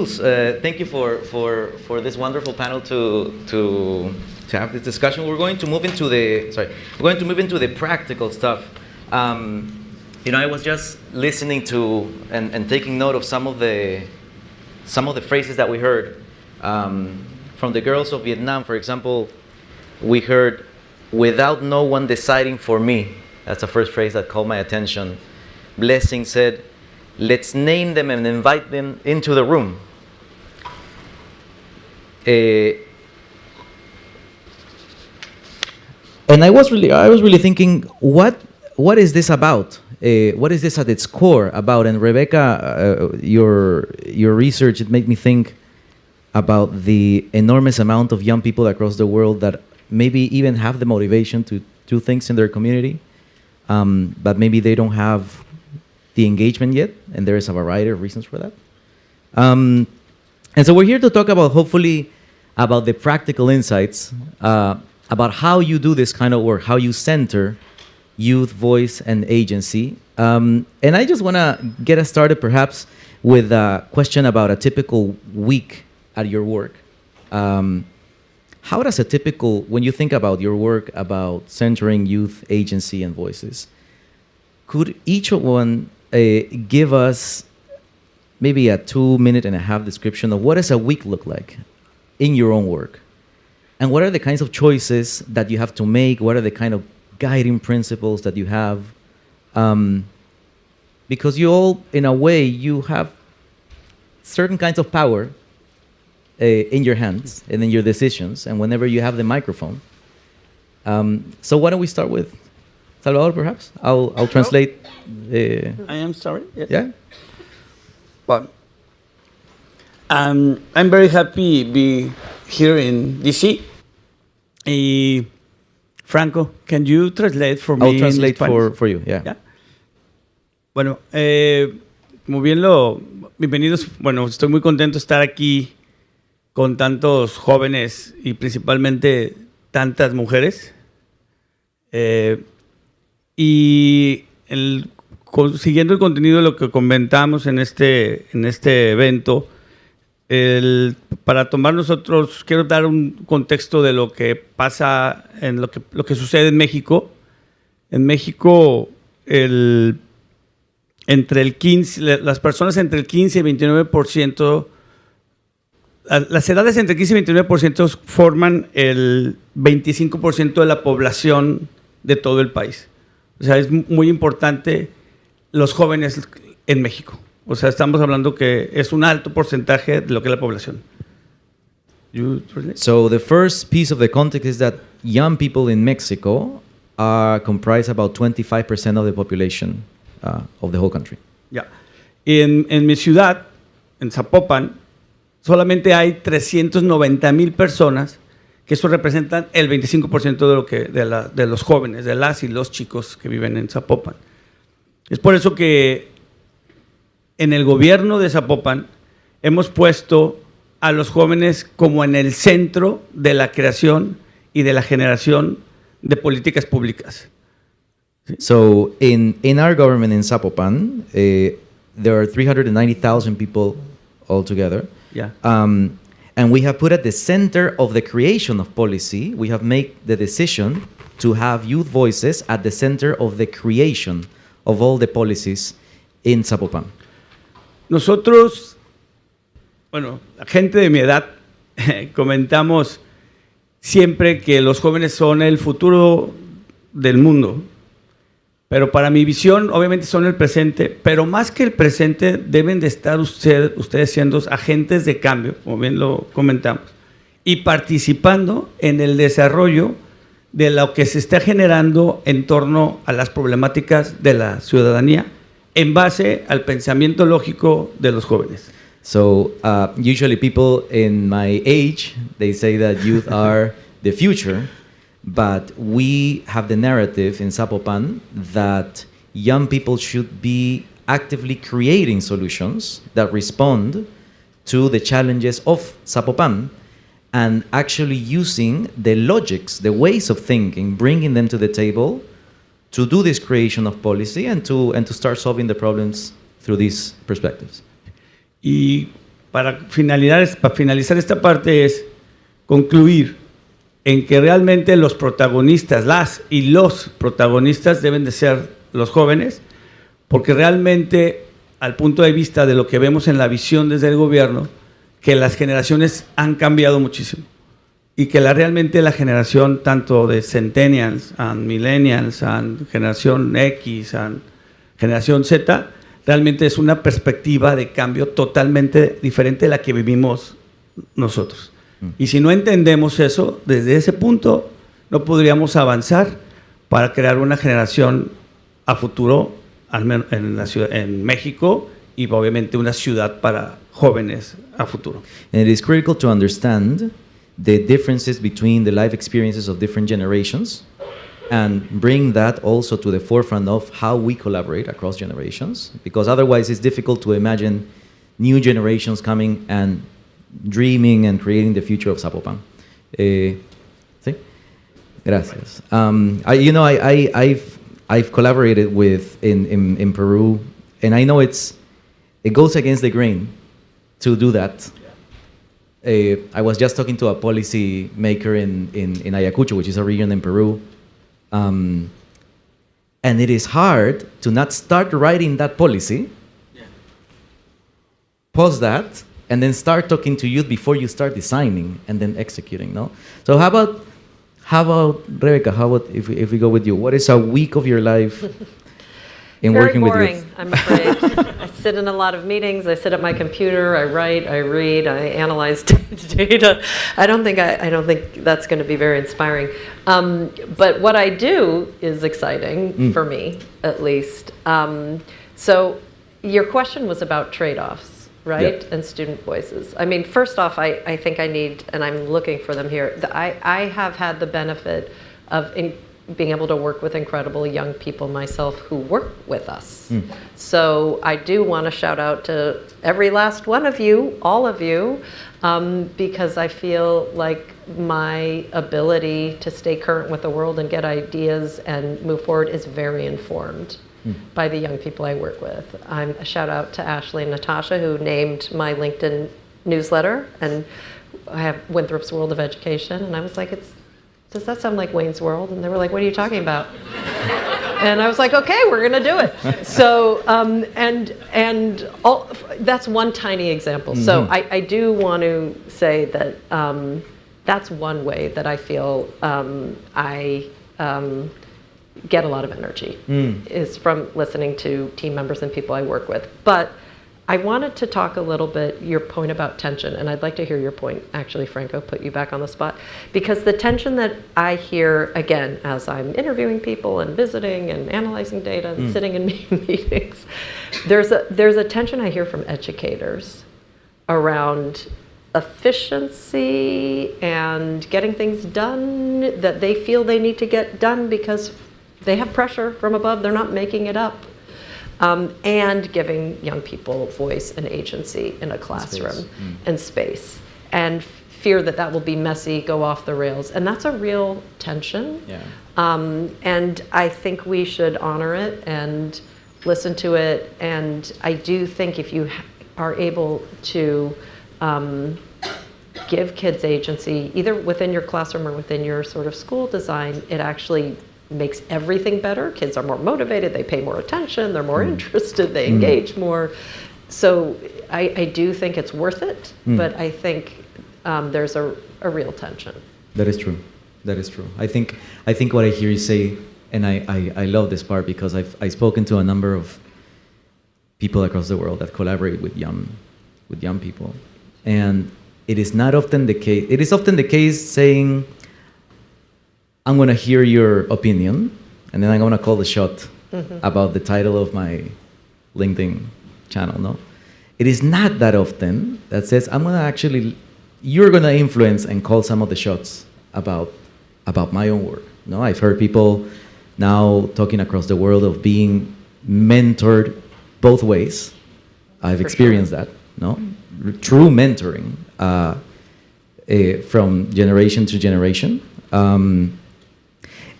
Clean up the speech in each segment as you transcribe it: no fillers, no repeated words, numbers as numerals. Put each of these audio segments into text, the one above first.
Thank you for this wonderful panel to have this discussion. We're going to move into the practical stuff. I was just listening to and taking note of some of the phrases that we heard from the girls of Vietnam. For example, we heard, "Without no one deciding for me." That's the first phrase that caught my attention. Blessing said, "Let's name them and invite them into the room." And I was really thinking, what is this about? What is this at its core about? And Rebecca, your research, it made me think about the enormous amount of young people across the world that maybe even have the motivation to do things in their community, but maybe they don't have the engagement yet, and there is a variety of reasons for that. And so we're here to talk about, hopefully, about the practical insights, about how you do this kind of work, how you center youth voice and agency. And I just want to get us started perhaps with a question about a typical week at your work. How does when you think about your work about centering youth agency and voices, could each one give us maybe a 2.5-minute description of what does a week look like in your own work? And what are the kinds of choices that you have to make? What are the kind of guiding principles that you have? Because you all, in a way, you have certain kinds of power in your hands and in your decisions, and whenever you have the microphone. So why don't we start with Salvador, perhaps? I'll translate. I am sorry. Yes. Yeah. Well, I'm very happy to be here in DC. Franco, can you translate for me? I'll translate for you. Yeah. ¿Ya? Bueno, como bien bienvenidos. Bueno, estoy muy contento de estar aquí con tantos jóvenes y principalmente tantas mujeres. Siguiendo el contenido de lo que comentamos en este evento, para tomar nosotros, quiero dar un contexto de lo que pasa, en lo que sucede en México. En México, las personas entre el 15 y 29%, las edades entre el 15 y 29% forman el 25% de la población de todo el país. O sea, es muy importante los jóvenes en México. O sea, estamos hablando que es un alto porcentaje de lo que es la población. So the first piece of the context is that young people in Mexico comprise about 25% of the population of the whole country. Ya. En mi ciudad, en Zapopan, solamente hay 390,000 personas, que eso representan el 25% de los jóvenes, de las y los chicos que viven en Zapopan. Es por eso que en el gobierno de Zapopan hemos puesto a los jóvenes como en el centro de la creación y de la generación de políticas públicas. So in our government in Zapopan, there are 390,000 people altogether. Yeah. And we have put at the center of the creation of policy, we have made the decision to have youth voices at the center of the creation of all the policies in Zapopan. Nosotros, bueno, la gente de mi edad, comentamos siempre que los jóvenes son el futuro del mundo. Pero para mi visión, obviamente son el presente, pero más que el presente, deben de estar ustedes siendo agentes de cambio, como bien lo comentamos, y participando en el desarrollo de lo que se está generando en torno a las problemáticas de la ciudadanía en base al pensamiento lógico de los jóvenes. So usually people in my age, they say that youth are the future. But we have the narrative in Zapopan that young people should be actively creating solutions that respond to the challenges of Zapopan and actually using the logics, the ways of thinking, bringing them to the table to do this creation of policy and to start solving the problems through these perspectives. Y para finalizar esta parte es concluir en que realmente los protagonistas, los protagonistas deben de ser los jóvenes, porque realmente al punto de vista de lo que vemos en la visión desde el gobierno, que las generaciones han cambiado muchísimo y que realmente la generación tanto de centennials, and millennials, and generación X, and generación Z, realmente es una perspectiva de cambio totalmente diferente de la que vivimos nosotros. Y si no entendemos eso, desde ese punto no podríamos avanzar para crear una generación a futuro en México y obviamente una ciudad para jóvenes a futuro. And it is critical to understand the differences between the life experiences of different generations and bring that also to the forefront of how we collaborate across generations, because otherwise it's difficult to imagine new generations coming and dreaming and creating the future of Zapopan. ¿Sí? Gracias. I've collaborated with in Peru, and I know it goes against the grain to do that. I was just talking to a policy maker in Ayacucho, which is a region in Peru, and it is hard to not start writing that policy, pause that, and then start talking to youth before you start designing and then executing. No. So how about Rebecca? How about if we go with you? What is a week of your life in working with youth? Very boring, I'm afraid. I sit in a lot of meetings. I sit at my computer. I write. I read. I analyze data. I don't think that's going to be very inspiring. But what I do is exciting for me, at least. So your question was about trade-offs. Right? Yep. And student voices. I mean, first off, I think I need, and I'm looking for them here, I have had the benefit of being able to work with incredible young people myself who work with us. So I do want to shout out to every last one of you, all of you, because I feel like my ability to stay current with the world and get ideas and move forward is very informed by the young people I work with. A shout out to Ashley and Natasha, who named my LinkedIn newsletter, and I have Winthrop's World of Education, and I was like, does that sound like Wayne's World? And they were like, what are you talking about? And I was like, okay, we're gonna do it. So, that's one tiny example. So I do want to say that that's one way that I feel I get a lot of energy is from listening to team members and people I work with. But I wanted to talk a little bit, your point about tension, and I'd like to hear your point, actually, Franco, put you back on the spot, because the tension that I hear, again, as I'm interviewing people and visiting and analyzing data and sitting in meetings, there's a tension I hear from educators around efficiency and getting things done that they feel they need to get done because they have pressure from above, they're not making it up. And giving young people voice and agency in a classroom and space. And fear that will be messy, go off the rails. And that's a real tension. Yeah. And I think we should honor it and listen to it. And I do think if you are able to give kids agency, either within your classroom or within your sort of school design, it actually makes everything better. Kids are more motivated, they pay more attention, they're more interested, they engage more. So I do think it's worth it, but I think there's a real tension. That is true. That is true. I think what I hear you say, and I love this part because I've spoken to a number of people across the world that collaborate with young people, and it is not often the case. It is often the case saying, I'm going to hear your opinion, and then I'm going to call the shot about the title of my LinkedIn channel. No, it is not that often that says you're going to influence and call some of the shots about my own work. No, I've heard people now talking across the world of being mentored both ways. I've experienced that. No, true mentoring from generation to generation.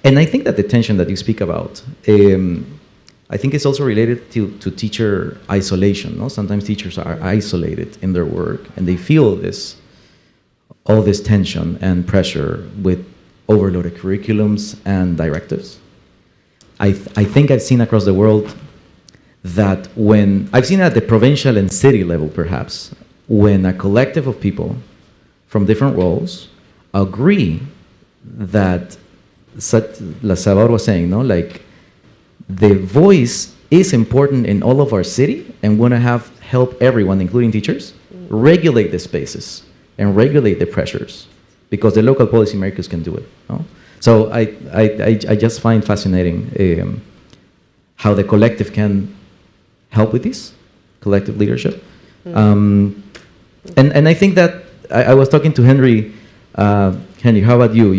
And I think that the tension that you speak about, I think it's also related to teacher isolation. No? Sometimes teachers are isolated in their work, and they feel all this tension and pressure with overloaded curriculums and directives. I think I've seen across the world that I've seen at the provincial and city level perhaps, when a collective of people from different roles agree that, like Salvador was saying, no, like the voice is important in all of our city, and want to help everyone, including teachers, regulate the spaces and regulate the pressures, because the local policymakers can do it. No? So I just find fascinating how the collective can help with this collective leadership. And I think that I was talking to Henry. Henry, how about you?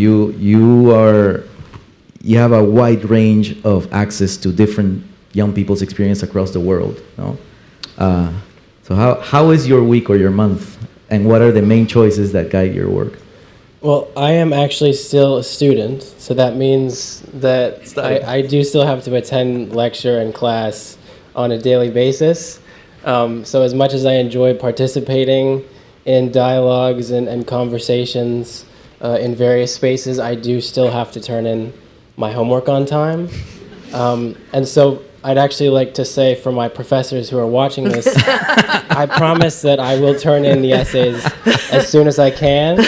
You have a wide range of access to different young people's experience across the world. No? So how is your week or your month, and what are the main choices that guide your work? Well, I am actually still a student, so that means that I do still have to attend lecture and class on a daily basis. So as much as I enjoy participating in dialogues and conversations in various spaces, I do still have to turn in my homework on time. And so I'd actually like to say, for my professors who are watching this, I promise that I will turn in the essays as soon as I can,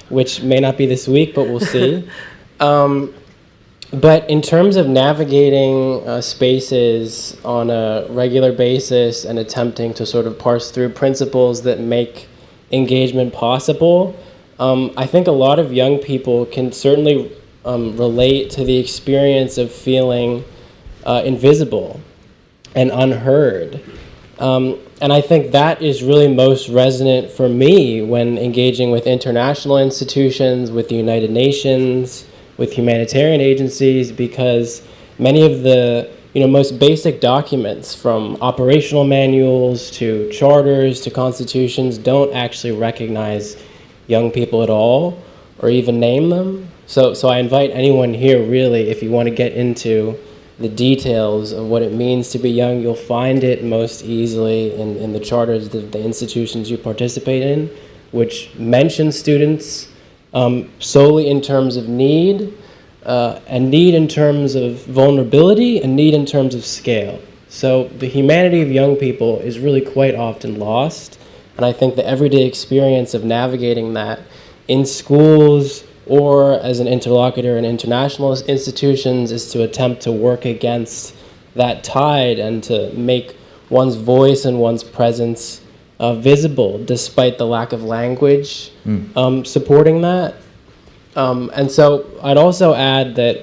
which may not be this week, but we'll see. But in terms of navigating spaces on a regular basis and attempting to sort of parse through principles that make engagement possible, I think a lot of young people can certainly relate to the experience of feeling invisible and unheard. And I think that is really most resonant for me when engaging with international institutions, with the United Nations, with humanitarian agencies, because many of the most basic documents, from operational manuals to charters to constitutions, don't actually recognize young people at all or even name them. So I invite anyone here, really, if you want to get into the details of what it means to be young, you'll find it most easily in the charters that the institutions you participate in, which mention students solely in terms of need, and need in terms of vulnerability, and need in terms of scale. So the humanity of young people is really quite often lost, and I think the everyday experience of navigating that in schools or as an interlocutor in international institutions is to attempt to work against that tide and to make one's voice and one's presence visible, despite the lack of language supporting that. And so I'd also add that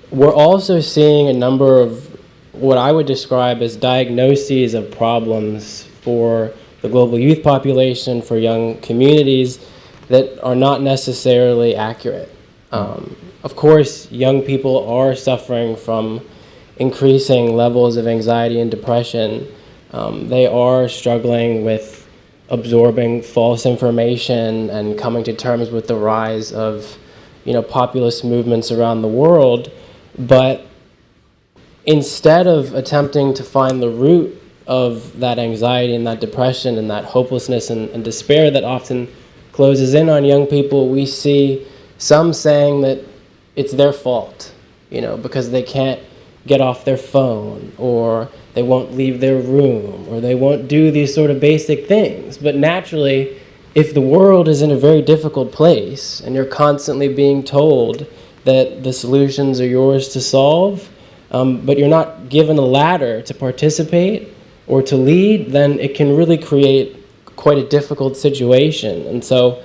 we're also seeing a number of what I would describe as diagnoses of problems for the global youth population, for young communities, that are not necessarily accurate. Of course, young people are suffering from increasing levels of anxiety and depression. They are struggling with absorbing false information and coming to terms with the rise of, populist movements around the world. But instead of attempting to find the root of that anxiety and that depression and that hopelessness and despair that often closes in on young people, we see some saying that it's their fault, because they can't get off their phone, or they won't leave their room, or they won't do these sort of basic things. But naturally, if the world is in a very difficult place and you're constantly being told that the solutions are yours to solve, but you're not given a ladder to participate or to lead, then it can really create quite a difficult situation. And so,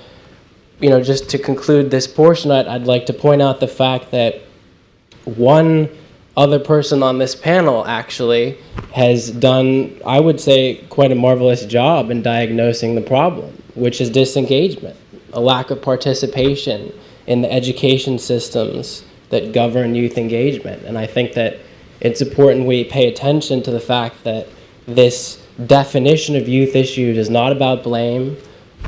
just to conclude this portion, I'd like to point out the fact that one other person on this panel actually has done, I would say, quite a marvelous job in diagnosing the problem, which is disengagement, a lack of participation in the education systems that govern youth engagement. And I think that it's important we pay attention to the fact that this definition of youth issues is not about blame,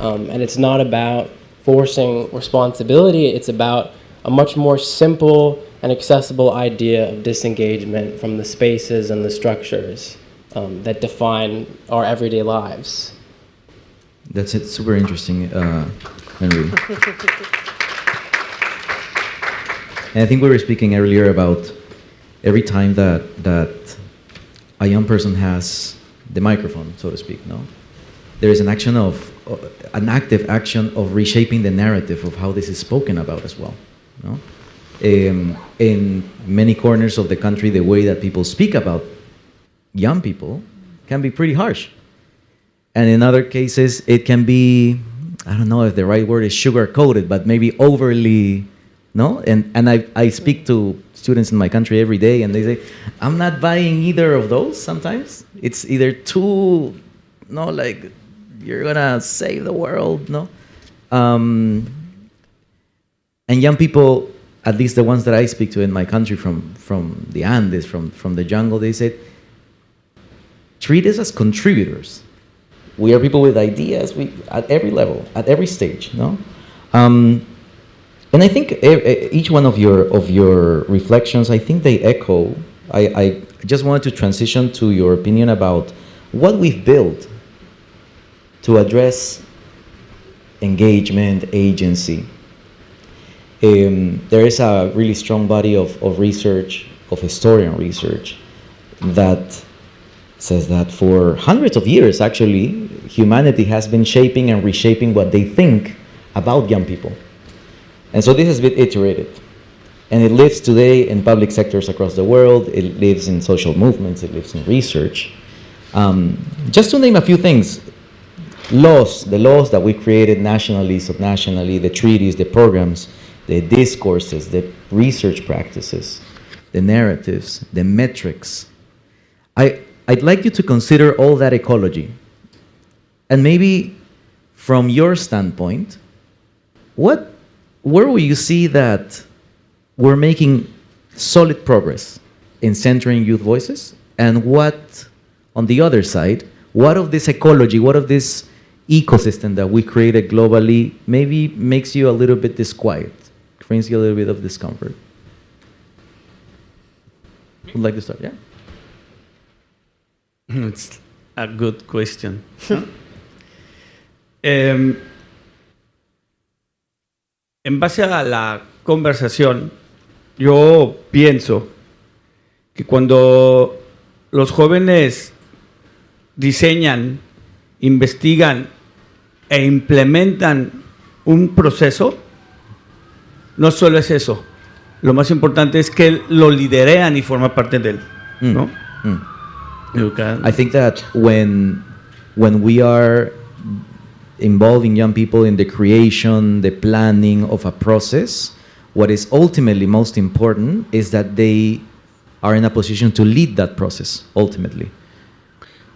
and it's not about forcing responsibility. It's about a much more simple and accessible idea of disengagement from the spaces and the structures that define our everyday lives. That's it. Super interesting, Henry. And I think we were speaking earlier about every time that a young person has the microphone, so to speak, no? There is an active action of reshaping the narrative of how this is spoken about as well, no? In many corners of the country, the way that people speak about young people can be pretty harsh. And in other cases, it can be, I don't know if the right word is sugar-coated, but maybe overly, no? And I speak to students in my country every day, and they say, I'm not buying either of those sometimes. It's either too, no, like, you're gonna save the world, no? And young people, at least the ones that I speak to in my country from the Andes, from the jungle, they said, treat us as contributors. We are people with ideas at every level, at every stage, no? And I think each one of your reflections, I think they echo. I just wanted to transition to your opinion about what we've built to address engagement, agency. There is a really strong body of research, of historian research, that says that for hundreds of years, actually, humanity has been shaping and reshaping what they think about young people. And so this has been iterated. And it lives today in public sectors across the world, it lives in social movements, it lives in research. Just to name a few things, the laws that we created nationally, subnationally, the treaties, the programs, the discourses, the research practices, the narratives, the metrics. I'd like you to consider all that ecology. And maybe from your standpoint, where will you see that we're making solid progress in centering youth voices? And what, on the other side, what of this ecology, what of this ecosystem that we created globally maybe makes you a little bit disquiet, brings you a little bit of discomfort? Would like to start, yeah? It's a good question. En base a la conversación, yo pienso que cuando los jóvenes diseñan, investigan e implementan un proceso, no solo es eso. Lo más importante es que lo liderean y forma parte de él, ¿no? I think that when we are involving young people in the creation, the planning of a process, what is ultimately most important is that they are in a position to lead that process, ultimately.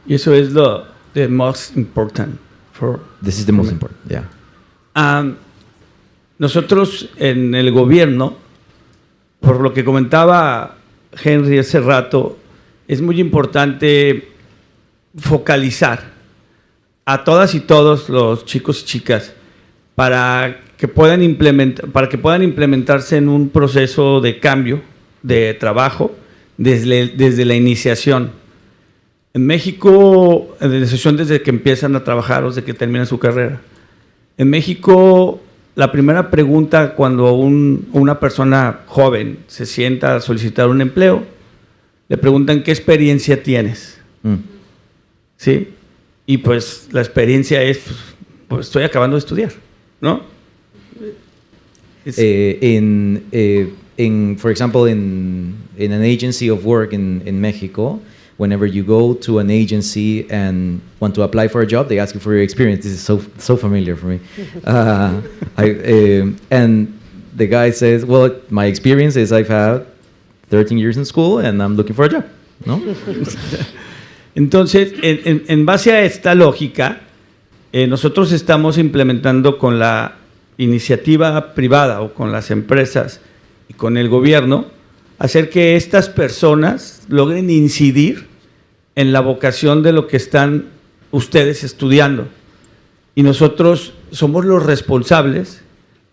Y eso es the most important. This is the most important, yeah. Nosotros en el gobierno, por lo que comentaba Henry hace rato, es muy importante focalizar a todas y todos los chicos y chicas para que puedan implementarse en un proceso de cambio, de trabajo, desde la iniciación. En México, en la iniciación desde que empiezan a trabajar o desde que terminan su carrera. En México, la primera pregunta cuando una persona joven se sienta a solicitar un empleo, le preguntan ¿qué experiencia tienes? ¿Sí? Y pues la experiencia es, pues estoy acabando de estudiar, ¿no? For example, in an agency of work in Mexico, whenever you go to an agency and want to apply for a job, they ask you for your experience. This is so familiar for me. And the guy says, well, my experience is I've had 13 years in school and I'm looking for a job, ¿no? Entonces, en base a esta lógica, nosotros estamos implementando con la iniciativa privada o con las empresas y con el gobierno, hacer que estas personas logren incidir en la vocación de lo que están ustedes estudiando. Y nosotros somos los responsables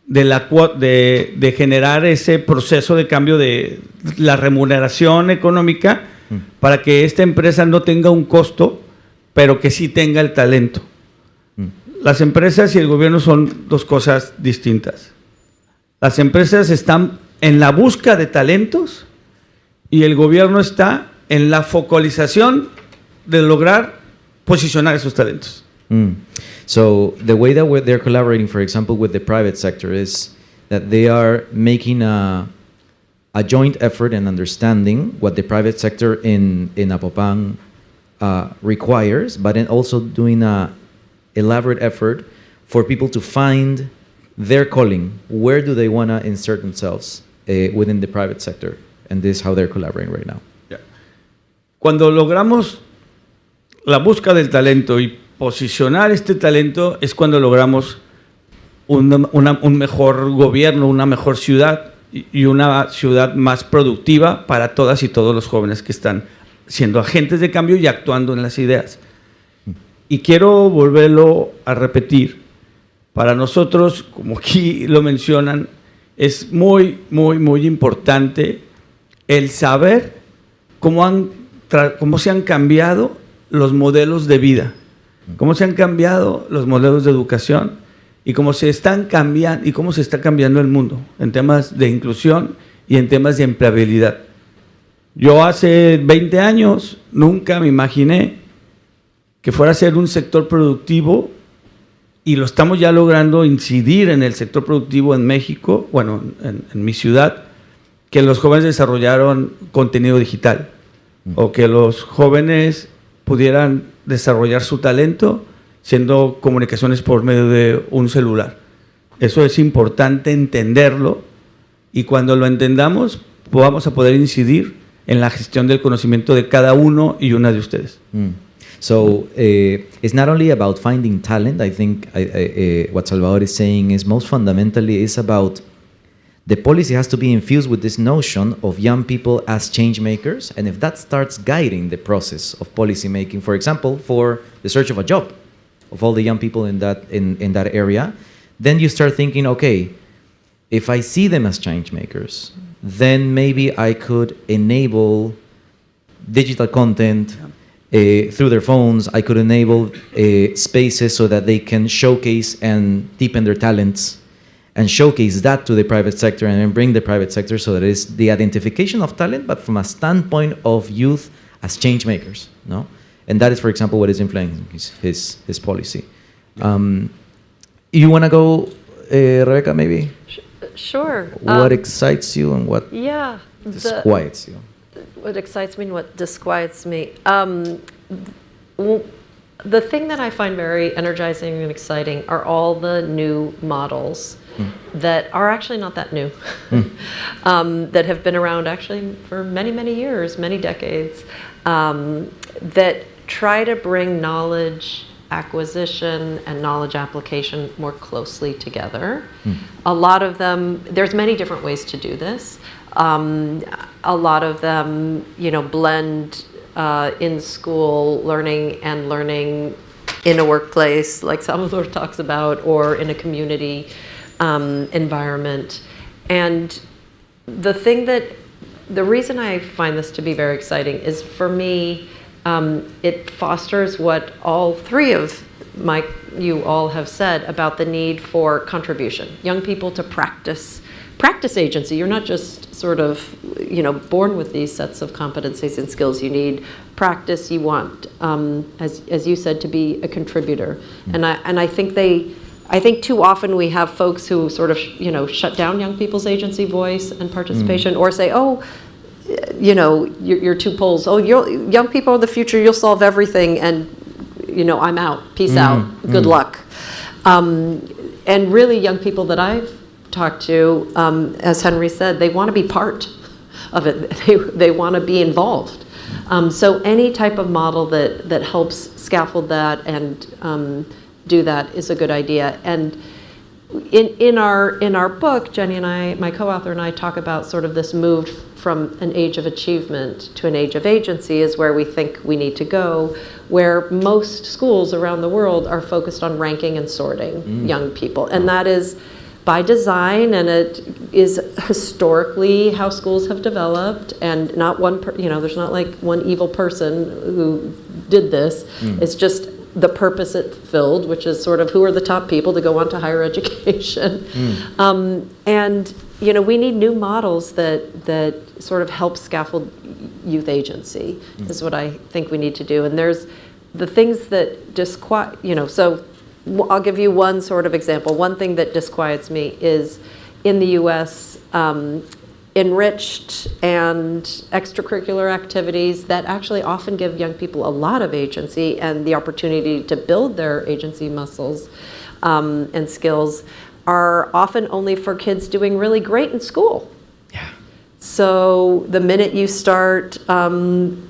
de generar ese proceso de cambio de la remuneración económica para que esta empresa no tenga un costo, pero que sí tenga el talento. Las empresas y el gobierno son dos cosas distintas. Las empresas están en la búsqueda de talentos y el gobierno está en la focalización de lograr posicionar esos talentos. So the way that they're collaborating, for example, with the private sector is that they are making a joint effort and understanding what the private sector in Zapopan requires, but then also doing a elaborate effort for people to find their calling. Where do they want to insert themselves within the private sector? And this is how they're collaborating right now. Cuando logramos la búsqueda del talento y posicionar este talento es cuando logramos un mejor gobierno, una mejor ciudad y una ciudad más productiva para todas y todos los jóvenes que están siendo agentes de cambio y actuando en las ideas. Y quiero volverlo a repetir. Para nosotros, como aquí lo mencionan, es muy, muy, muy importante el saber cómo se han cambiado los modelos de vida, cómo se han cambiado los modelos de educación y cómo se están cambiando y cómo se está cambiando el mundo en temas de inclusión y en temas de empleabilidad. Yo hace 20 años nunca me imaginé que fuera a ser un sector productivo y lo estamos ya logrando incidir en el sector productivo en México, bueno, en mi ciudad, que los jóvenes desarrollaron contenido digital o que los jóvenes pudieran desarrollar su talento siendo comunicaciones por medio de un celular. Eso es importante entenderlo y cuando lo entendamos vamos a poder incidir en la gestión del conocimiento de cada uno y una de ustedes. So it's not only about finding talent. I think what Salvador is saying is most fundamentally is about the policy has to be infused with this notion of young people as change makers, and if that starts guiding the process of policy making, for example, for the search of a job of all the young people in that area, then you start thinking, okay, if I see them as change makers, then maybe I could enable digital content through their phones. I could enable spaces so that they can showcase and deepen their talents and showcase that to the private sector and then bring the private sector so that it's the identification of talent, but from a standpoint of youth as change makers, no? And that is, for example, what is influencing his policy. You want to go, Rebecca, maybe? Sure. What excites you and what disquiets you? What excites me and what disquiets me. The thing that I find very energizing and exciting are all the new models that are actually not that new, that have been around actually for many, many years, many decades, that try to bring knowledge acquisition and knowledge application more closely together. A lot of them, there's many different ways to do this. A lot of them, blend in school learning and learning in a workplace, like Salvador talks about, or in a community environment. And the reason I find this to be very exciting is, for me, it fosters what all three of you all have said about the need for contribution. Young people to practice agency. You're not just sort of, born with these sets of competencies and skills. You need practice. You want, as you said, to be a contributor. And I think too often we have folks who sort of, shut down young people's agency, voice, and participation, or say, oh, you're two poles. Oh, young people are the future. You'll solve everything, and I'm out. Peace out. Good luck. And really, young people that I've talked to, as Henry said, they want to be part of it. They want to be involved. So any type of model that helps scaffold that and do that is a good idea. And in our book, Jenny and I, my co-author and I, talk about sort of this move from an age of achievement to an age of agency is where we think we need to go, where most schools around the world are focused on ranking and sorting young people. And that is by design, and it is historically how schools have developed, and not one, there's not like one evil person who did this. It's just the purpose it filled, which is sort of who are the top people to go on to higher education. And we need new models that sort of help scaffold youth agency, is what I think we need to do. And there's the things that disquiet, so I'll give you one sort of example. One thing that disquiets me is in the US, enriched and extracurricular activities that actually often give young people a lot of agency and the opportunity to build their agency muscles and skills are often only for kids doing really great in school. Yeah. So the minute you start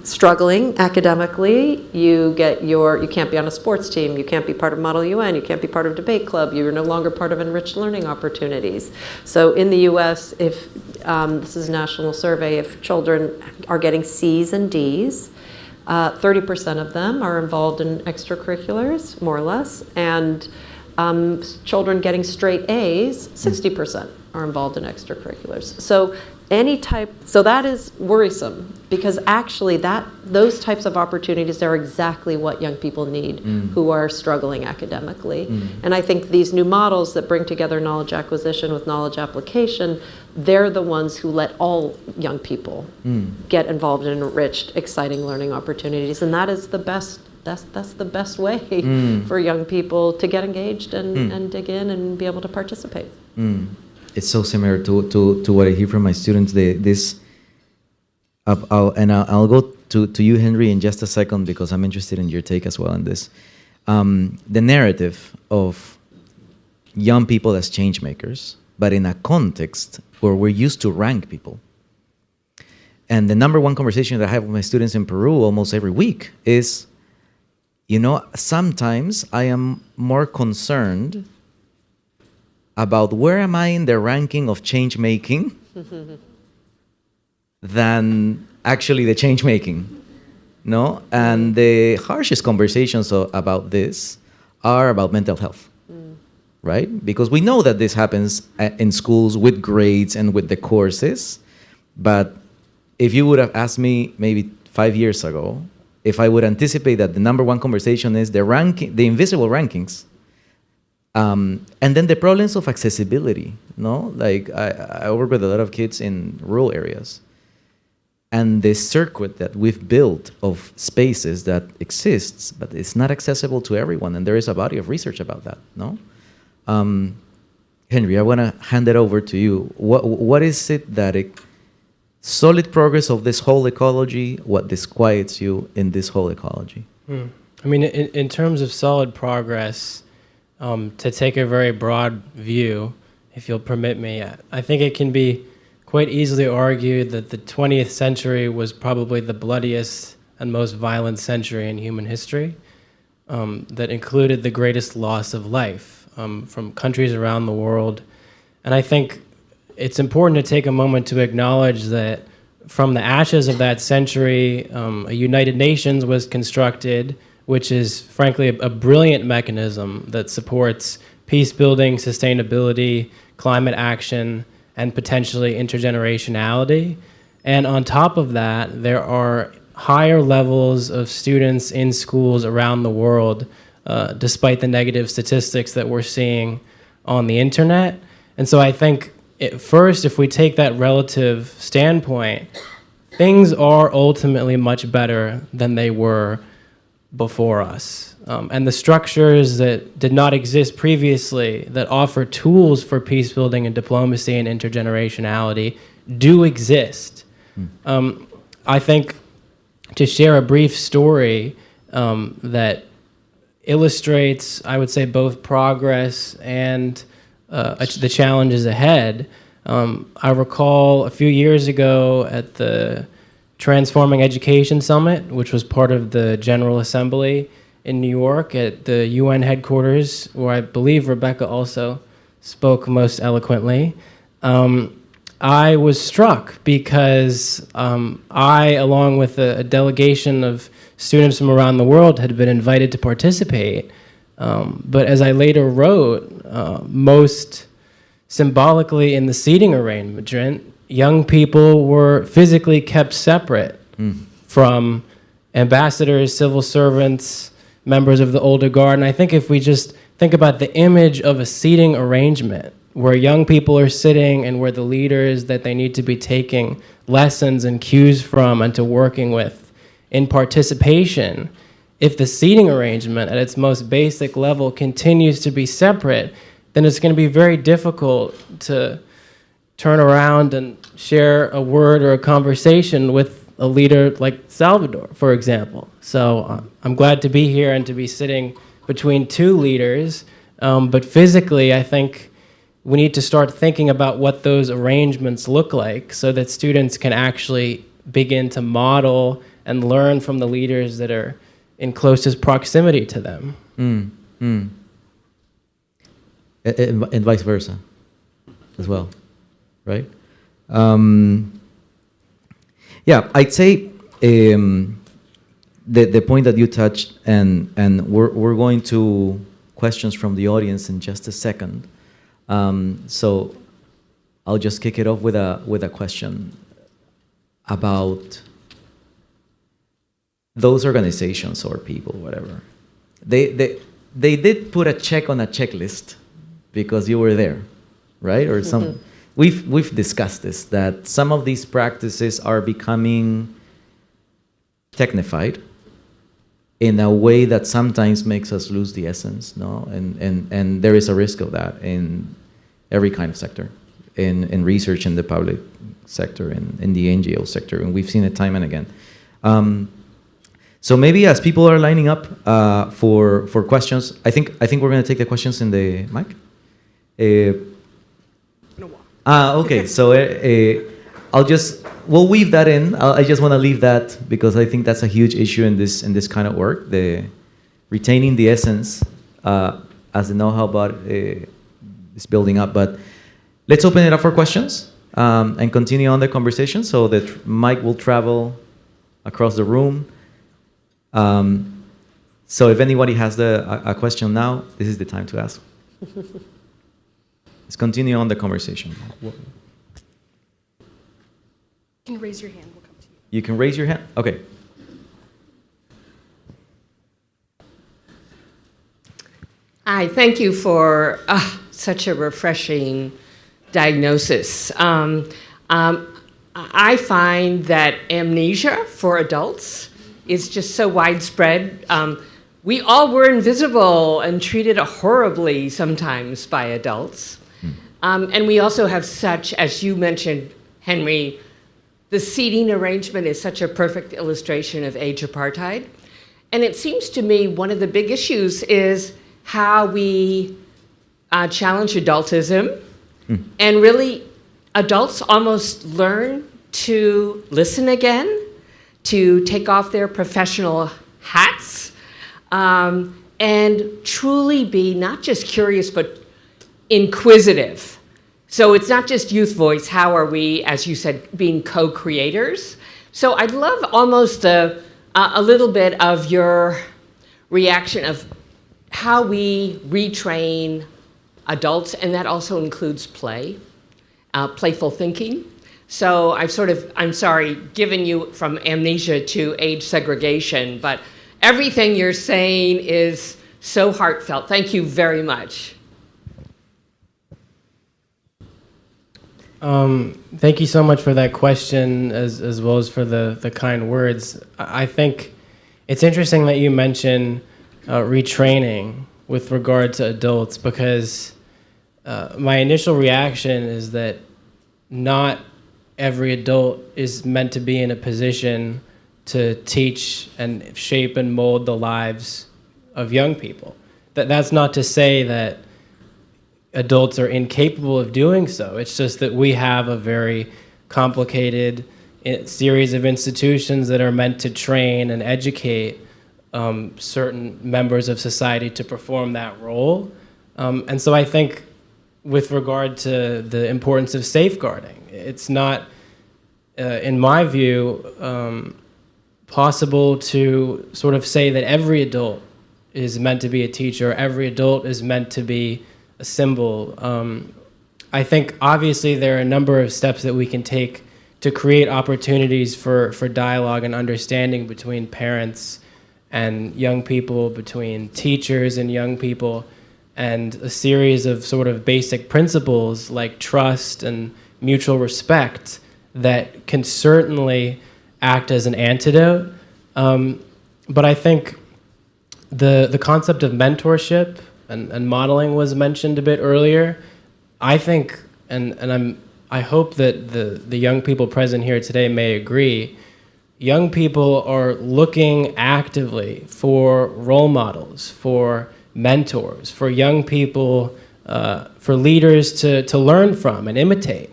struggling academically, you can't be on a sports team, you can't be part of Model UN, you can't be part of debate club, you're no longer part of enriched learning opportunities. So in the US, if this is a national survey, if children are getting C's and D's, 30% of them are involved in extracurriculars, more or less, and children getting straight A's, 60% are involved in extracurriculars. So that is worrisome, because actually those types of opportunities are exactly what young people need who are struggling academically. And I think these new models that bring together knowledge acquisition with knowledge application, they're the ones who let all young people get involved in enriched, exciting learning opportunities. And that is the best. That's the best way for young people to get engaged and dig in and be able to participate. It's so similar to what I hear from my students. I'll go to you, Henry, in just a second, because I'm interested in your take as well on this. The narrative of young people as change makers, but in a context where we're used to rank people. And the number one conversation that I have with my students in Peru almost every week is, sometimes I am more concerned about where am I in the ranking of change making than actually the change making. No? And the harshest conversations about this are about mental health. Right? Because we know that this happens in schools with grades and with the courses. But if you would have asked me maybe 5 years ago, if I would anticipate that the number one conversation is the invisible rankings, and then the problems of accessibility, no? Like I work with a lot of kids in rural areas, and the circuit that we've built of spaces that exists, but it's not accessible to everyone, and there is a body of research about that, no? Henry, I want to hand it over to you. What is it that solid progress of this whole ecology, what disquiets you in this whole ecology? I mean, in terms of solid progress, to take a very broad view, if you'll permit me, I think it can be quite easily argued that the 20th century was probably the bloodiest and most violent century in human history, that included the greatest loss of life from countries around the world. And I think it's important to take a moment to acknowledge that from the ashes of that century, a United Nations was constructed, which is frankly a brilliant mechanism that supports peace building, sustainability, climate action, and potentially intergenerationality. And on top of that, there are higher levels of students in schools around the world, despite the negative statistics that we're seeing on the internet. And so I think first, if we take that relative standpoint, things are ultimately much better than they were before us. And the structures that did not exist previously that offer tools for peace building and diplomacy and intergenerationality do exist. I think, to share a brief story that illustrates, I would say, both progress and the challenges ahead. I recall a few years ago at the Transforming Education Summit, which was part of the General Assembly in New York at the UN headquarters, where I believe Rebecca also spoke most eloquently. I was struck because I, along with a delegation of students from around the world, had been invited to participate. But as I later wrote, most symbolically in the seating arrangement, young people were physically kept separate from ambassadors, civil servants, members of the older guard. And I think if we just think about the image of a seating arrangement where young people are sitting and where the leaders that they need to be taking lessons and cues from and to working with in participation, if the seating arrangement at its most basic level continues to be separate, then it's going to be very difficult to turn around and share a word or a conversation with a leader like Salvador, for example. So I'm glad to be here and to be sitting between two leaders, but physically I think we need to start thinking about what those arrangements look like so that students can actually begin to model and learn from the leaders that are in closest proximity to them. And vice versa as well, right? Yeah, I'd say the point that you touched, and we're going to questions from the audience in just a second. So I'll just kick it off with a question about those organizations or people, whatever. They did put a check on a checklist because you were there, right? Or some. We've discussed this, that some of these practices are becoming technified in a way that sometimes makes us lose the essence, no? And there is a risk of that in every kind of sector, in research, in the public sector, in the NGO sector, and we've seen it time and again. So maybe as people are lining up for questions, I think we're going to take the questions in the mic. Okay, so we'll weave that in. I just want to leave that because I think that's a huge issue in this kind of work, the retaining the essence as the know-how about is building up. But let's open it up for questions and continue on the conversation so that Mike will travel across the room. So if anybody has a question now, this is the time to ask. Let's continue on the conversation. You can raise your hand. We'll come to you. You can raise your hand? Okay. Hi, thank you for such a refreshing diagnosis. I find that amnesia for adults is just so widespread. We all were invisible and treated horribly sometimes by adults. And we also have such, as you mentioned, Henry, the seating arrangement is such a perfect illustration of age apartheid. And it seems to me one of the big issues is how we challenge adultism. And really, adults almost learn to listen again, to take off their professional hats, and truly be not just curious, but inquisitive. So it's not just youth voice, how are we, as you said, being co-creators? So I'd love almost a little bit of your reaction of how we retrain adults, and that also includes play, playful thinking. So I'm sorry, given you from amnesia to age segregation, but everything you're saying is so heartfelt. Thank you very much. Thank you so much for that question, as well as for the kind words. I think it's interesting that you mention retraining with regard to adults, because my initial reaction is that not every adult is meant to be in a position to teach and shape and mold the lives of young people. That's not to say that adults are incapable of doing so. It's just that we have a very complicated series of institutions that are meant to train and educate certain members of society to perform that role. And so I think with regard to the importance of safeguarding, it's not, in my view, possible to sort of say that every adult is meant to be a teacher, every adult is meant to be a symbol. I think obviously there are a number of steps that we can take to create opportunities for dialogue and understanding between parents and young people, between teachers and young people, and a series of sort of basic principles like trust and mutual respect that can certainly act as an antidote. But I think the concept of mentorship and modeling was mentioned a bit earlier. I think, I hope that the young people present here today may agree, young people are looking actively for role models, for mentors, for young people, for leaders to learn from and imitate.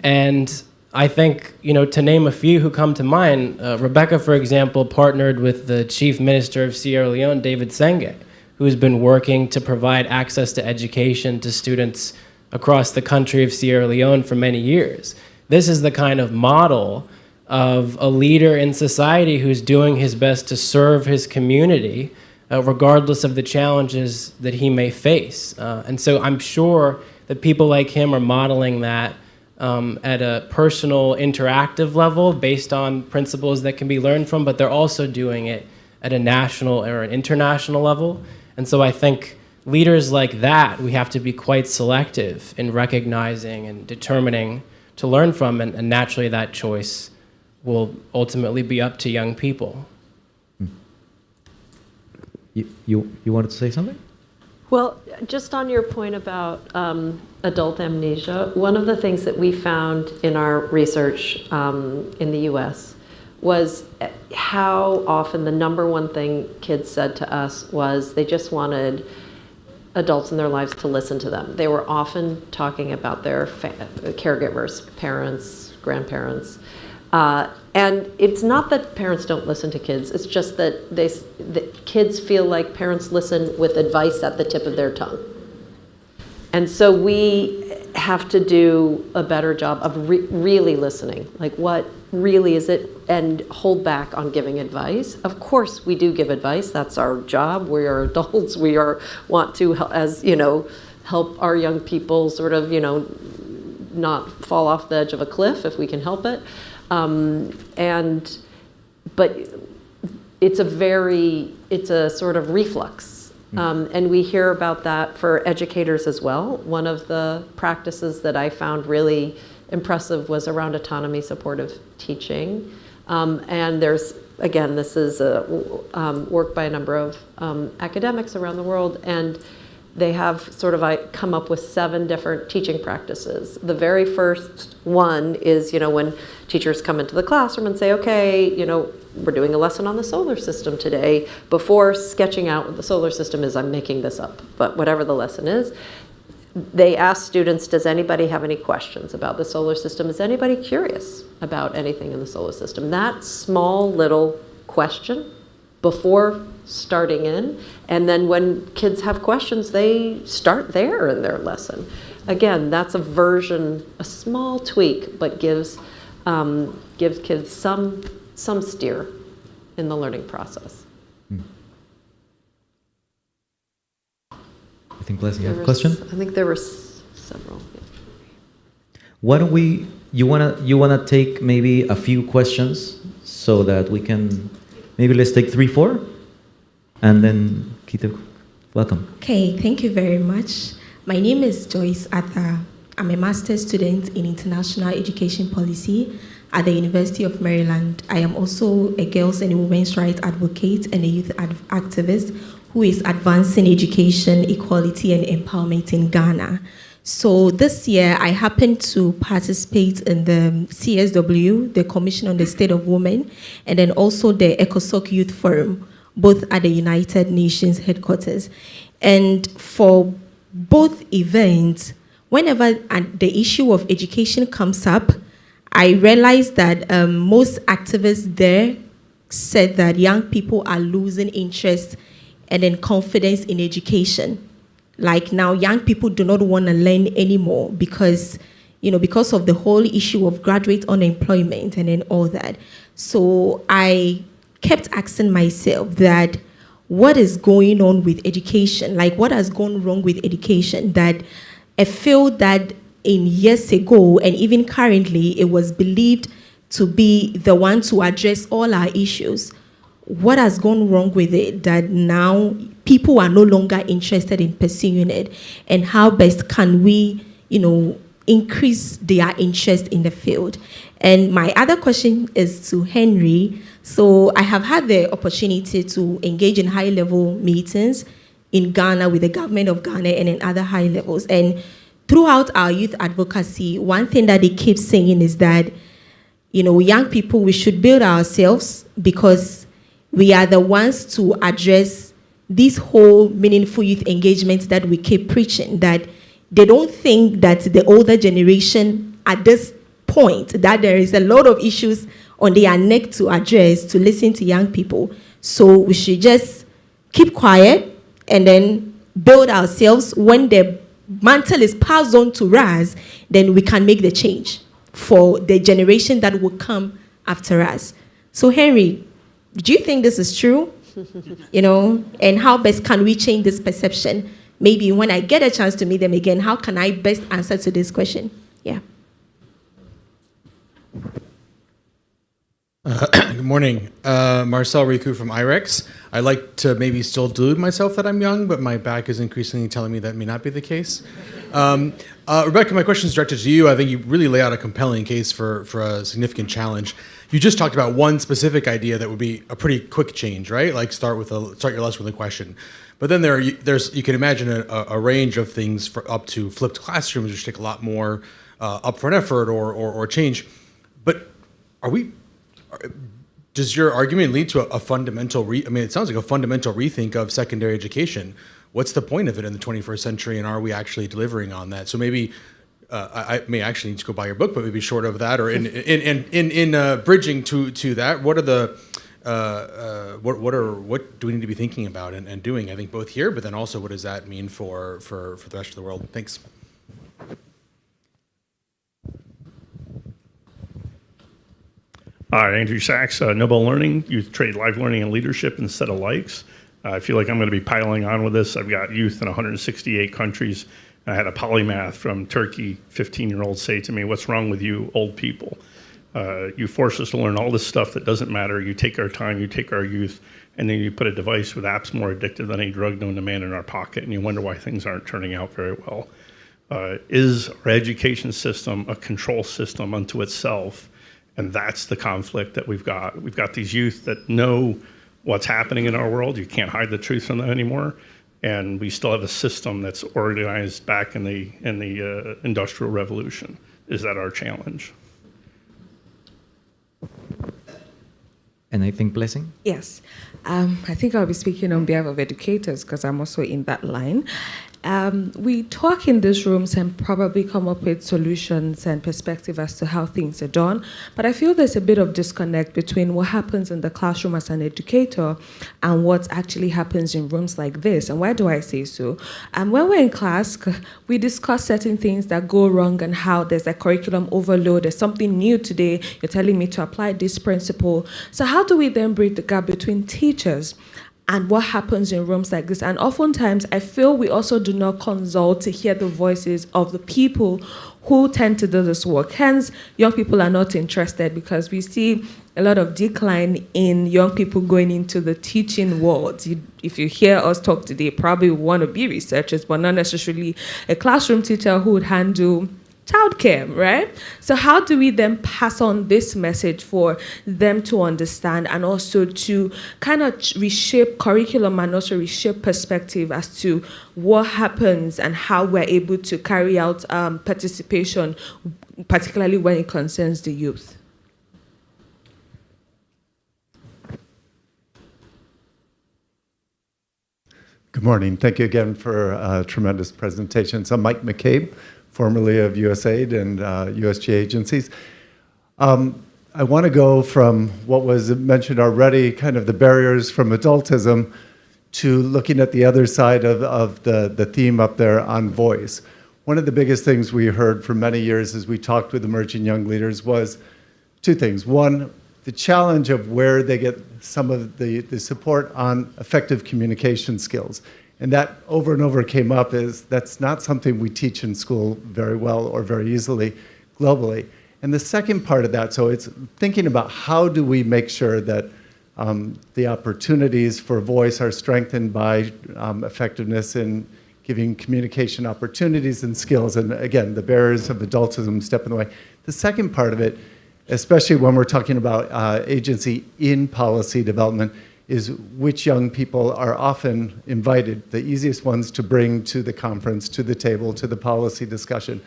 And I think, to name a few who come to mind, Rebecca, for example, partnered with the Chief Minister of Sierra Leone, David Senge, who's been working to provide access to education to students across the country of Sierra Leone for many years. This is the kind of model of a leader in society who's doing his best to serve his community, regardless of the challenges that he may face. And so I'm sure that people like him are modeling that at a personal, interactive level based on principles that can be learned from, but they're also doing it at a national or an international level. And so I think leaders like that, we have to be quite selective in recognizing and determining to learn from, and naturally that choice will ultimately be up to young people. You wanted to say something? Well, just on your point about adult amnesia, one of the things that we found in our research in the US was how often the number one thing kids said to us was they just wanted adults in their lives to listen to them. They were often talking about their caregivers, parents, grandparents. And it's not that parents don't listen to kids, it's just that kids feel like parents listen with advice at the tip of their tongue. And so we have to do a better job of really listening. Like, what really is it? And hold back on giving advice. Of course, we do give advice. That's our job. We are adults. We want to, help our young people sort of, not fall off the edge of a cliff if we can help it. But it's a sort of reflux. And we hear about that for educators as well. One of the practices that I found really impressive was around autonomy supportive teaching. And there's, again, this is work by a number of academics around the world, and they have sort of come up with 7 different teaching practices. The very first one is, when teachers come into the classroom and say, okay, we're doing a lesson on the solar system today. Before sketching out what the solar system is, I'm making this up, but whatever the lesson is, they ask students, does anybody have any questions about the solar system? Is anybody curious about anything in the solar system? That small little question before starting in, and then when kids have questions, they start there in their lesson. Again, that's a small tweak, but gives kids some steer in the learning process. I think Leslie had a question. I think there were several. Why don't you wanna take maybe a few questions so that we can, maybe let's take 3, 4, and then keep it. Welcome. Okay, thank you very much. My name is Joyce Arthur. I'm a master's student in international education policy at the University of Maryland. I am also a girls and women's rights advocate and a youth activist who is advancing education, equality, and empowerment in Ghana. So this year, I happened to participate in the CSW, the Commission on the State of Women, and then also the ECOSOC Youth Forum, both at the United Nations headquarters. And for both events, whenever the issue of education comes up, I realized that most activists there said that young people are losing interest and then confidence in education. Like now, young people do not want to learn anymore because of the whole issue of graduate unemployment and then all that. So I kept asking myself that what is going on with education? Like, what has gone wrong with education that I feel that in years ago and even currently, it was believed to be the one to address all our issues. What has gone wrong with it that now people are no longer interested in pursuing it? And how best can we, increase their interest in the field? And my other question is to Henry. So I have had the opportunity to engage in high-level meetings in Ghana with the government of Ghana and in other high levels. And throughout our youth advocacy, one thing that they keep saying is that, young people, we should build ourselves because we are the ones to address this whole meaningful youth engagement that we keep preaching, that they don't think that the older generation at this point, that there is a lot of issues on their neck to address, to listen to young people. So we should just keep quiet and then build ourselves. When the mantle is passed on to us, then we can make the change for the generation that will come after us. So Henry, do you think this is true? And how best can we change this perception? Maybe when I get a chance to meet them again, how can I best answer to this question? Yeah. Good morning. Marcel Riku from IREX. I like to maybe still delude myself that I'm young, but my back is increasingly telling me that may not be the case. Rebecca, my question is directed to you. I think you really lay out a compelling case for a significant challenge. You just talked about one specific idea that would be a pretty quick change, right? Like start your lesson with a question. But then you can imagine a range of things up to flipped classrooms, which take a lot more upfront effort or change. But does your argument lead to a fundamental it sounds like a fundamental rethink of secondary education. What's the point of it in the 21st century, and are we actually delivering on that? So maybe I may actually need to go buy your book, but maybe short of that, or in bridging to that, what do we need to be thinking about and doing? I think both here, but then also what does that mean for the rest of the world? Thanks. Hi, Andrew Sachs, Nobel Learning, Youth Trade Life Learning and Leadership instead of likes. I feel like I'm going to be piling on with this. I've got youth in 168 countries. I had a polymath from Turkey, 15-year-old, say to me, "What's wrong with you old people? You force us to learn all this stuff that doesn't matter. You take our time, you take our youth, and then you put a device with apps more addictive than any drug known to man in our pocket, and you wonder why things aren't turning out very well." Is our education system a control system unto itself? And that's the conflict that we've got. We've got these youth that know what's happening in our world. You can't hide the truth from them anymore. And we still have a system that's organized back in the Industrial Revolution. Is that our challenge? And I think Blessing? Yes. I think I'll be speaking on behalf of educators because I'm also in that line. We talk in these rooms and probably come up with solutions and perspective as to how things are done, but I feel there's a bit of disconnect between what happens in the classroom as an educator and what actually happens in rooms like this. And why do I say so? When we're in class, we discuss certain things that go wrong and how there's a curriculum overload, there's something new today, you're telling me to apply this principle. So how do we then bridge the gap between teachers and what happens in rooms like this? And oftentimes, I feel we also do not consult to hear the voices of the people who tend to do this work. Hence, young people are not interested because we see a lot of decline in young people going into the teaching world. If you hear us talk today, probably want to be researchers, but not necessarily a classroom teacher who would handle childcare, right? So how do we then pass on this message for them to understand and also to kind of reshape curriculum and also reshape perspective as to what happens and how we're able to carry out participation, particularly when it concerns the youth? Good morning. Thank you again for a tremendous presentation. So I'm Mike McCabe, formerly of USAID and USG agencies. I want to go from what was mentioned already, kind of the barriers from adultism, to looking at the other side of the theme up there on voice. One of the biggest things we heard for many years as we talked with emerging young leaders was two things. One, the challenge of where they get some of the support on effective communication skills. And that over and over came up as that's not something we teach in school very well or very easily globally. And the second part of that, so it's thinking about how do we make sure that the opportunities for voice are strengthened by effectiveness in giving communication opportunities and skills. And again, the barriers of adultism step in the way. The second part of it, especially when we're talking about agency in policy development, is which young people are often invited, the easiest ones to bring to the conference, to the table, to the policy discussion.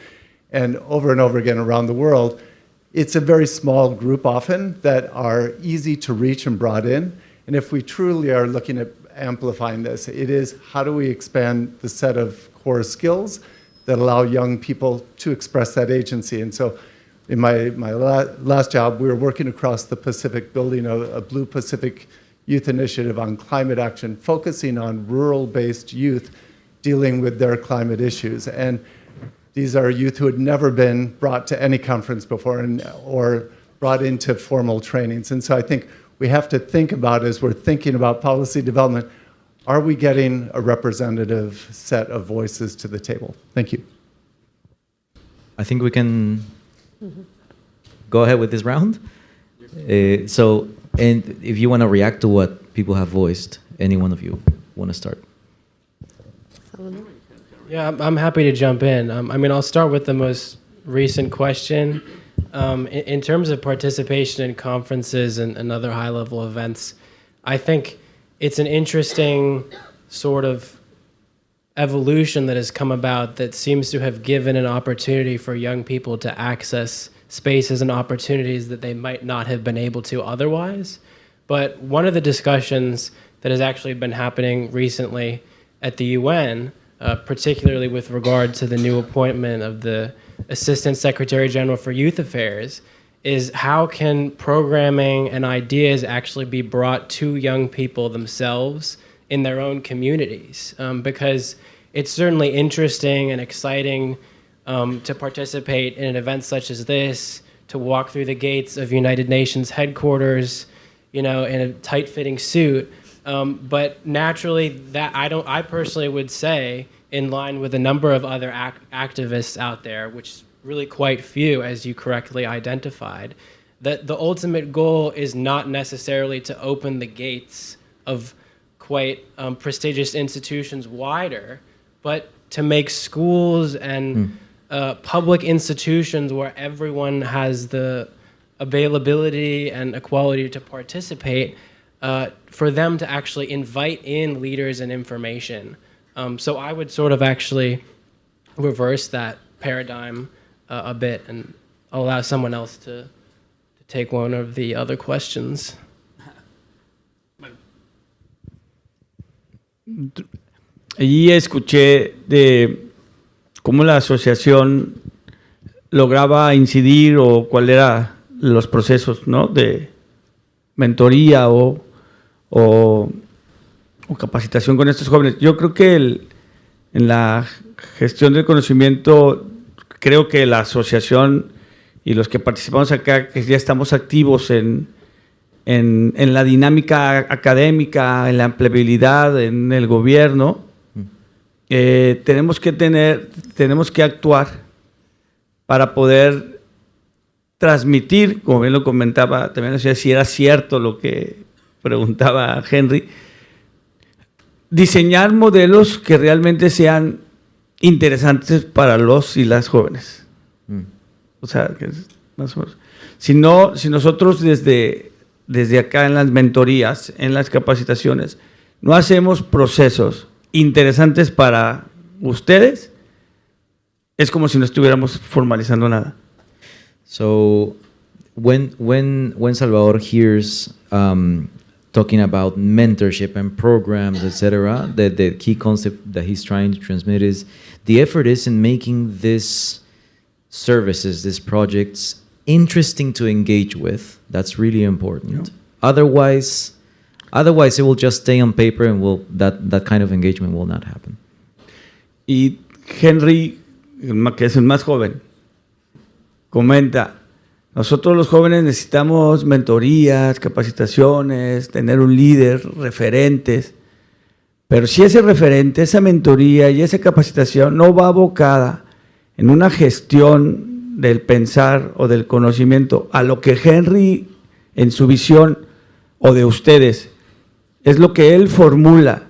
And over again around the world, it's a very small group often that are easy to reach and brought in. And if we truly are looking at amplifying this, it is how do we expand the set of core skills that allow young people to express that agency. And so in my last job, we were working across the Pacific, building a Blue Pacific Youth Initiative on climate action, focusing on rural-based youth dealing with their climate issues. And these are youth who had never been brought to any conference before or brought into formal trainings. And so I think we have to think about, as we're thinking about policy development, are we getting a representative set of voices to the table? Thank you. I think we can go ahead with this round. And if you want to react to what people have voiced, any one of you want to start? Yeah, I'm happy to jump in. I mean, I'll start with the most recent question. In terms of participation in conferences and other high-level events, I think it's an interesting sort of evolution that has come about that seems to have given an opportunity for young people to access spaces and opportunities that they might not have been able to otherwise. But one of the discussions that has actually been happening recently at the UN, particularly with regard to the new appointment of the Assistant Secretary General for Youth Affairs, is how can programming and ideas actually be brought to young people themselves in their own communities? Because it's certainly interesting and exciting to participate in an event such as this, to walk through the gates of United Nations headquarters, in a tight-fitting suit. But naturally, that I personally would say, in line with a number of other activists out there, which really quite few, as you correctly identified, that the ultimate goal is not necessarily to open the gates of quite prestigious institutions wider, but to make schools and public institutions where everyone has the availability and equality to participate, for them to actually invite in leaders and information. So I would sort of actually reverse that paradigm a bit and allow someone else to take one of the other questions. Allí escuché de cómo la asociación lograba incidir o cuál era los procesos, ¿no?, de mentoría o capacitación con estos jóvenes. Yo creo que en la gestión del conocimiento, creo que la asociación y los que participamos acá, que ya estamos activos en la dinámica académica, en la empleabilidad, en el gobierno, tenemos que actuar para poder transmitir, como bien lo comentaba, también no sé si era cierto lo que preguntaba Henry, diseñar modelos que realmente sean interesantes para los y las jóvenes. O sea, que es más o menos. Si nosotros desde acá en las mentorías, en las capacitaciones, no hacemos procesos interesantes para ustedes, es como si no estuviéramos formalizando nada. So when Salvador hears talking about mentorship and programs, etc., the key concept that he's trying to transmit is the effort is in making these services, these projects, interesting to engage with. That's really important. Yeah. Otherwise, it will just stay on paper, and that kind of engagement will not happen. Y Henry, que es el más joven, comenta: nosotros los jóvenes necesitamos mentorías, capacitaciones, tener un líder, referentes, Pero si ese referente, esa mentoría y esa capacitación no va abocada en una gestión del pensar o del conocimiento a lo que Henry en su visión o de ustedes es lo que él formula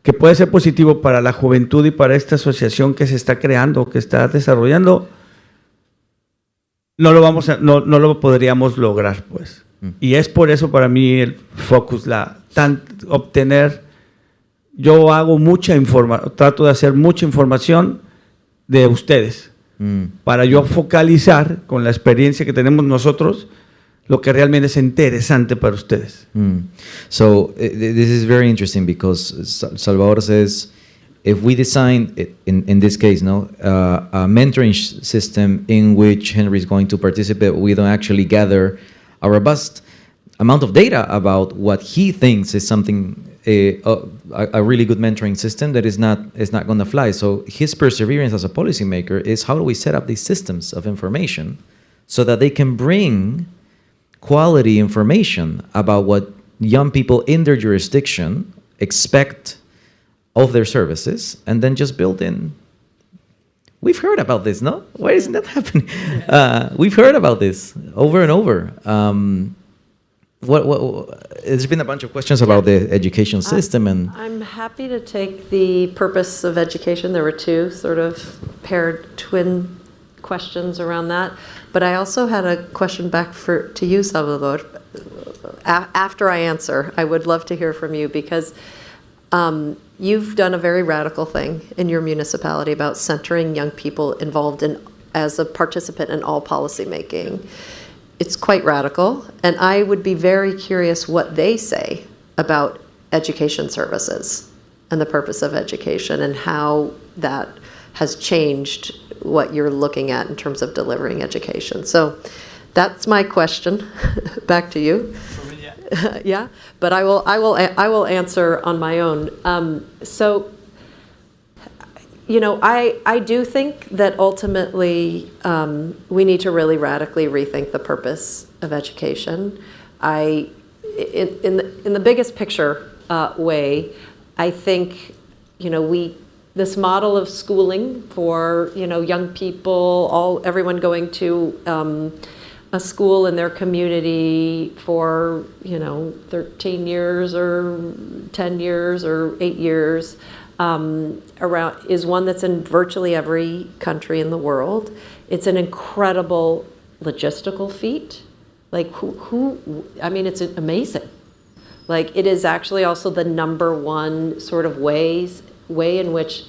que puede ser positivo para la juventud y para esta asociación que se está creando, que está desarrollando, no lo podríamos lograr, pues. Y es por eso para mí el focus, yo hago trato de hacer mucha información de ustedes, para yo focalizar con la experiencia que tenemos nosotros lo que realmente es interesante para ustedes. So this is very interesting because Salvador says, if we design, in this case, a mentoring system in which Henry is going to participate, we don't actually gather a robust amount of data about what he thinks is something, a really good mentoring system that is not going to fly. So his perseverance as a policymaker is, how do we set up these systems of information so that they can bring quality information about what young people in their jurisdiction expect of their services, and then just build in. We've heard about this, no? Why isn't that happening? We've heard about this over and over. There's been a bunch of questions about the education system, and I'm happy to take the purpose of education. There were two sort of paired twin questions around that. But I also had a question back to you, Salvador. After I answer, I would love to hear from you, because you've done a very radical thing in your municipality about centering young people involved as a participant in all policy making. It's quite radical, and I would be very curious what they say about education services and the purpose of education and how that has changed what you're looking at in terms of delivering education. So that's my question. Back to you. Yeah, but I will answer on my own. So, I do think that ultimately we need to really radically rethink the purpose of education. In the biggest picture way, I think this model of schooling for young people, everyone going to a school in their community for 13 years or 10 years or 8 years around is one that's in virtually every country in the world. It's an incredible logistical feat. Like it's amazing. Like, it is actually also the number one sort of way in which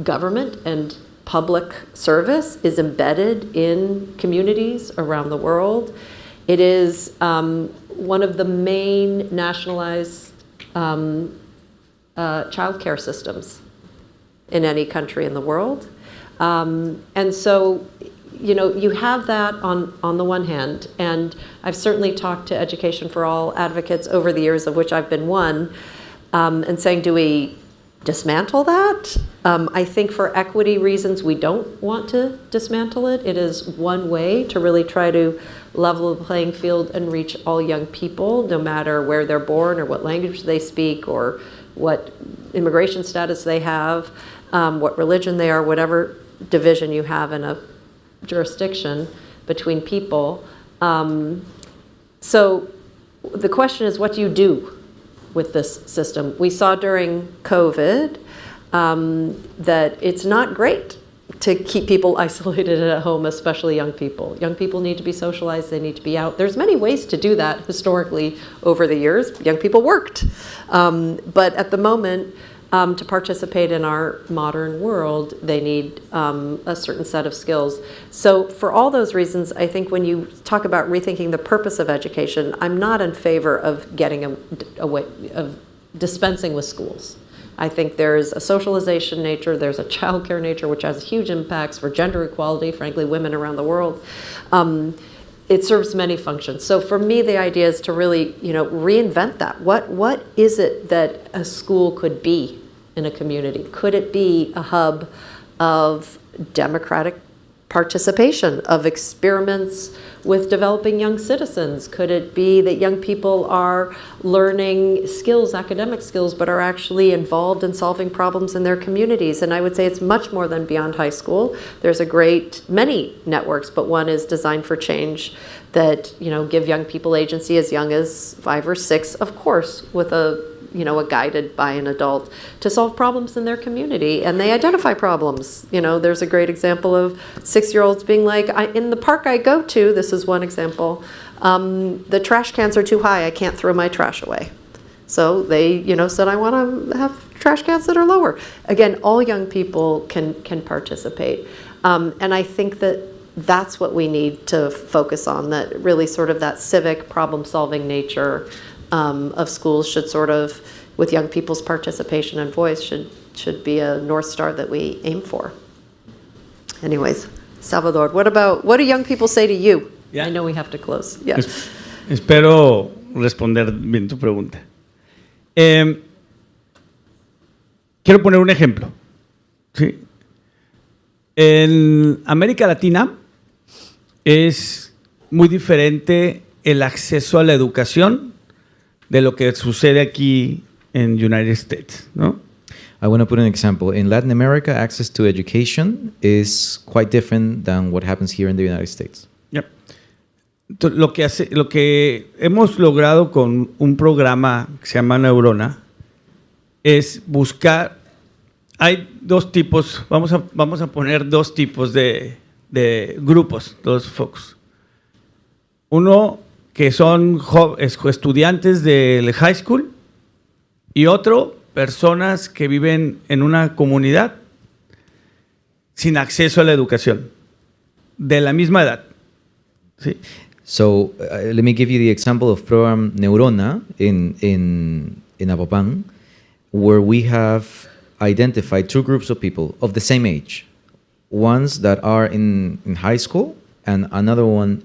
government and public service is embedded in communities around the world. It is one of the main nationalized childcare systems in any country in the world. And so, you have that on the one hand, and I've certainly talked to Education for All advocates over the years, of which I've been one, and saying, do we dismantle that? I think for equity reasons, we don't want to dismantle it. It is one way to really try to level the playing field and reach all young people, no matter where they're born or what language they speak or what immigration status they have, what religion they are, whatever division you have in a jurisdiction between people. So the question is, what do you do with this system? We saw during COVID that it's not great to keep people isolated at home, especially young people. Young people need to be socialized, they need to be out. There's many ways to do that historically over the years. Young people worked. But at the moment, to participate in our modern world, they need a certain set of skills. So for all those reasons, I think when you talk about rethinking the purpose of education, I'm not in favor of getting away of dispensing with schools. I think there's a socialization nature, there's a childcare nature, which has huge impacts for gender equality, frankly, women around the world. It serves many functions. So for me, the idea is to really, reinvent that. What is it that a school could be in a community? Could it be a hub of democratic participation, of experiments with developing young citizens? Could it be that young people are learning skills, academic skills, but are actually involved in solving problems in their communities? And I would say it's much more than beyond high school. There's many networks, but one is Design for Change that, give young people agency as young as 5 or 6, of course, with a guided by an adult to solve problems in their community. And they identify problems. There's a great example of 6-year-olds being like, in the park I go to, this is one example, the trash cans are too high, I can't throw my trash away. So they, said, I want to have trash cans that are lower. Again, all young people can participate. And I think that's what we need to focus on, that really sort of that civic problem-solving nature of schools should sort of, with young people's participation and voice, should be a North Star that we aim for. Anyways, Salvador, what do young people say to you? Yeah. I know we have to close. Yeah. Espero responder bien tu pregunta. Quiero poner un ejemplo. ¿Sí? En América Latina es muy diferente el acceso a la educación de lo que sucede aquí en United States, ¿no? I want to put an example. In Latin America, access to education is quite different than what happens here in the United States. Yep. Lo que hemos logrado con un programa que se llama Neurona es buscar. Hay dos tipos. Vamos a poner dos tipos de grupos, dos focos. Uno que son estudiantes del high school y otro, personas que viven en una comunidad sin acceso a la educación, de la misma edad. ¿Sí? So let me give you the example of program Neurona in Zapopan, where we have identified 2 groups of people of the same age, ones that are in high school and another one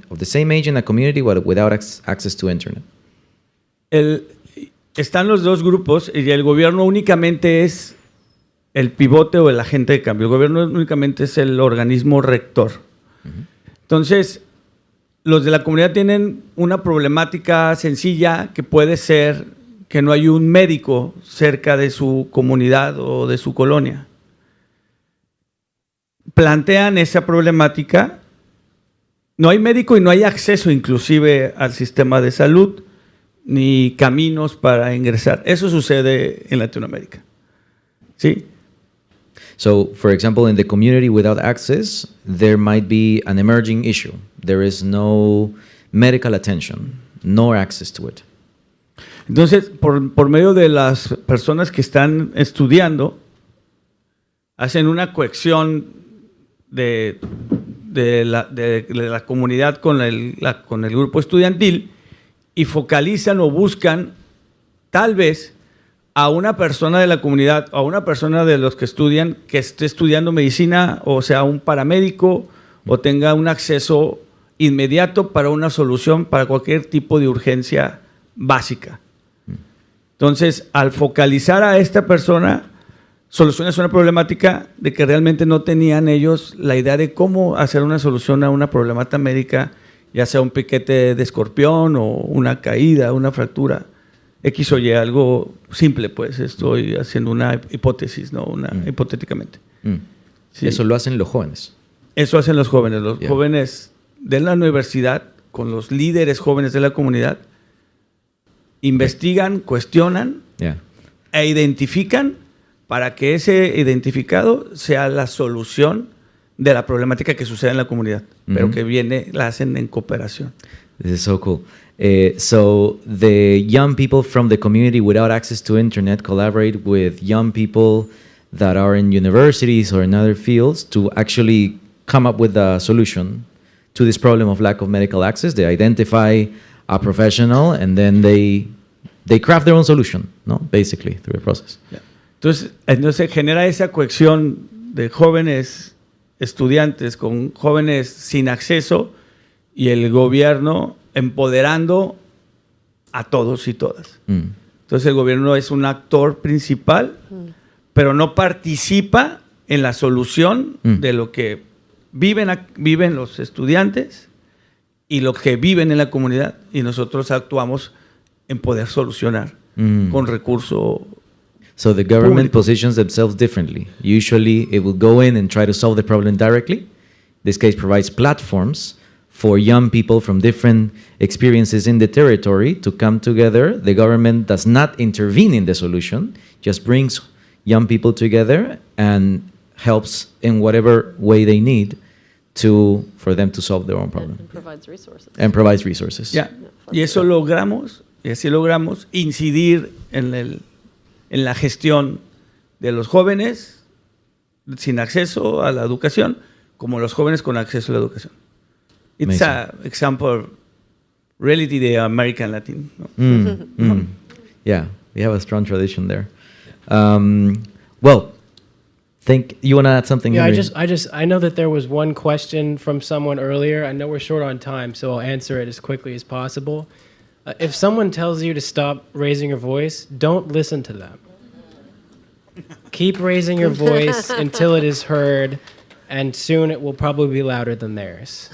of the same age in a community without access to internet. Están los dos grupos y el gobierno únicamente es el pivote o el agente de cambio. El gobierno únicamente es el organismo rector. Entonces, los de la comunidad tienen una problemática sencilla que puede ser que no hay un médico cerca de su comunidad o de su colonia. Plantean esa problemática. No hay médico y no hay acceso inclusive al sistema de salud ni caminos para ingresar. Eso sucede en Latinoamérica. ¿Sí? So, for example, in the community without access, there might be an emerging issue. There is no medical attention, no access to it. Entonces, por medio de las personas que están estudiando, hacen una cohesión de la comunidad con el grupo estudiantil y focalizan o buscan tal vez a una persona de la comunidad, a una persona de los que estudian, que esté estudiando medicina, o sea, un paramédico, o tenga un acceso inmediato para una solución para cualquier tipo de urgencia básica. Entonces, al focalizar a esta persona, solucionas una problemática de que realmente no tenían ellos la idea de cómo hacer una solución a una problemática médica, ya sea un piquete de escorpión o una caída, una fractura. X o Y, algo simple, pues estoy haciendo una hipótesis, ¿no? Hipotéticamente. Sí. Eso lo hacen los jóvenes. Eso hacen los jóvenes. Los jóvenes de la universidad, con los líderes jóvenes de la comunidad, investigan, cuestionan e identifican para que ese identificado sea la solución de la problemática que sucede en la comunidad, pero que la hacen en cooperación. This is so cool. So the young people from the community without access to internet collaborate with young people that are in universities or in other fields to actually come up with a solution to this problem of lack of medical access. They identify a professional and then they craft their own solution, no? Basically, through the process. Yeah. Entonces genera esa cohesión de jóvenes estudiantes con jóvenes sin acceso y el gobierno empoderando a todos y todas. Entonces el gobierno es un actor principal, pero no participa en la solución de lo que viven los estudiantes y lo que viven en la comunidad, y nosotros actuamos en poder solucionar con recurso. So the government Público. positions themselves differently. Usually, it will go in and try to solve the problem directly. This case provides platforms for young people from different experiences in the territory to come together. The government does not intervene in the solution, just brings young people together and helps in whatever way they need for them to solve their own problem. And provides resources. And provides resources. Ya. Y eso logramos, y así logramos incidir en la gestión de los jóvenes sin acceso a la educación, como los jóvenes con acceso a la educación. It's an example, reality de American Latin. ¿No? Yeah, we have a strong tradition there. Well, you want to add something? Yeah, Henry? I know that there was one question from someone earlier. I know we're short on time, so I'll answer it as quickly as possible. If someone tells you to stop raising your voice, don't listen to them. Keep raising your voice until it is heard, and soon it will probably be louder than theirs.